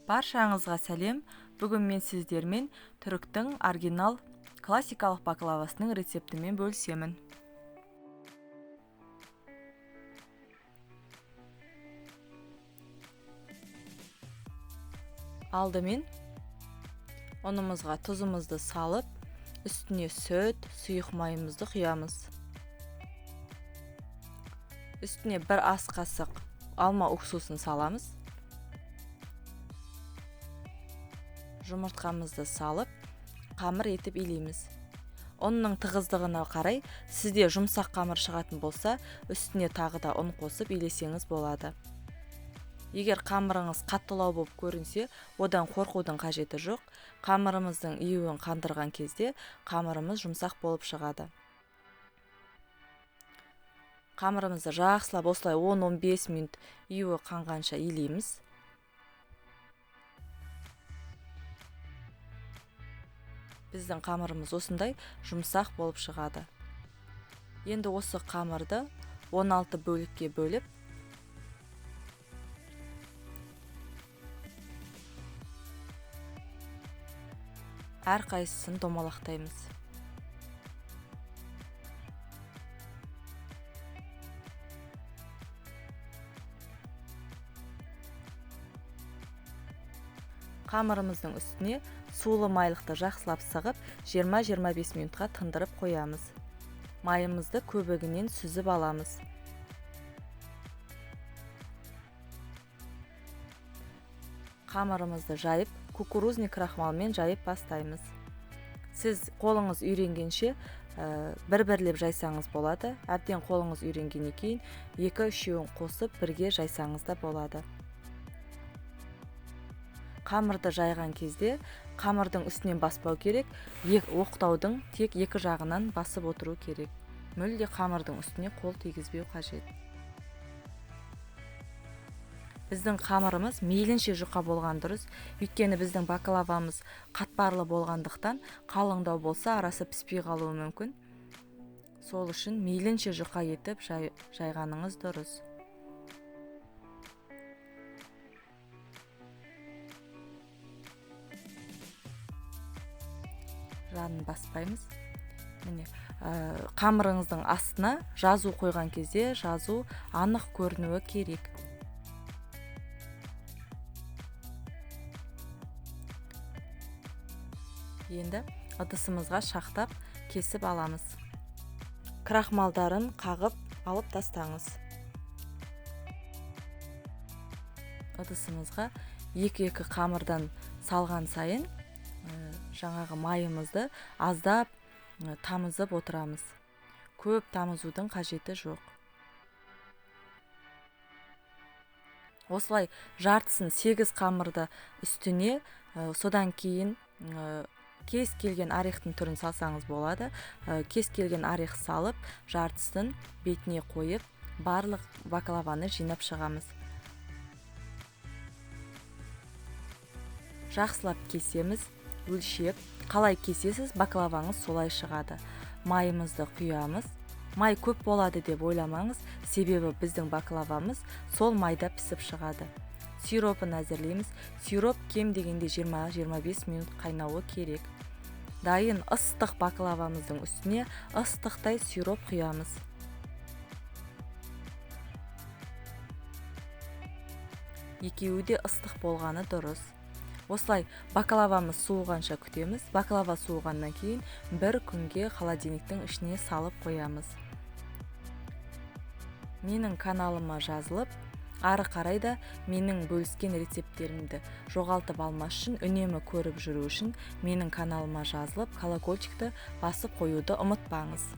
Баршаңызға сәлем. Бүгін мен сіздермен түріктің оригинал классикалық баклавасының рецептімен бөлісемін. Алдымен ұнымызға тұзымызды салып, үстіне сүт, сұйық майымызды құямыз. Үстіне бір ас қасық алма уксусын саламыз. Жұмыртқамызды салып, қамыр етіп илейміз. Ұнның тығыздығына қарай, сізде жұмсақ қамыр шығатын болса, үстіне тағы да ұн қосып илесеңіз болады. Егер қамырыңыз қаттылау болып көрінсе, одан қорқудың қажеті жоқ. Қамырымыздың июін қандырған кезде, қамырымыз жұмсақ болып шығады. Қамырымызды жақсылап осылай 10-15 минут июі қанғанша илейміз. Біздің қамырымыз осындай жұмсақ болып шығады. Енді осы қамырды 16 бөлікке бөліп, әрқайсысын домалақтаймыз. Қамырымыздың үстіне сулы майлықты жақсылап сығып, 20-25 минутқа тындырып қоямыз. Майымызды көбігінен сүзіп аламыз. Қамырымызды жайып, кукурузный крахмалмен жайып бастаймыз. Сіз қолыңыз үйренгенше бір-бірлеп жайсаңыз болады. Әбден қолыңыз үйренгеннен кейін 2-3-еуін қосып бірге жайсаңыз да болады. Қамырды жайған кезде қамырдың үстінен баспау керек, оқтаудың тек екі жағынан басып отыру керек. Мүлде қамырдың үстіне қол тигізбеу қажет. Біздің қамырымыз мейлінше жұқа болған дұрыс, өйткені біздің баклавамыз қатпарлы болғандықтан қалыңдау болса арасы піспей қалуы мүмкін. Сол үшін мейлінше жұқа етіп жайғаныңыз дұрыс. Жанын баспаймыз. Қамырыңыздың астына жазу қойған кезде жазу анық көрінуі керек. Енді ыдысымызға шақтап кесіп аламыз. Крахмалдарын қағып алып тастаңыз. Ыдысымызға 2-2 қамырдан салған сайын жаңағы майымызды аздап тамызып отырамыз. Көп тамызудың қажеті жоқ. Осылай жартысын 8 қамырды үстіне, содан кейін кез келген орехтің түрін салсаңыз болады. Кез келген орех салып, жартысын бетіне қойып, барлық баклаваны жинап шығамыз. Жақсылап кесеміз. Өлшеп, қалай кесесіз, баклаваңыз солай шығады. Майымызды құямыз. Май көп болады деп ойламаңыз, себебі біздің баклавамыз сол майда пісіп шығады. Сиропын әзірлейміз. Сироп кем дегенде 20-25 минут қайнауы керек. Дайын ыстық баклавамыздың үстіне ыстықтай сироп құямыз. Екеуі де ыстық болғаны дұрыс. Осылай баклавамыз суығанша күтеміз. Баклава суығаннан кейін бір күнге холодильниктің ішіне салып қоямыз. Менің каналыма жазылып, ары қарай да менің бөліскен рецепттерімді жоғалтып алмас үшін, үнемі көріп жүру үшін менің каналыма жазылып, колокольчикті басып қоюды ұмытпаңыз.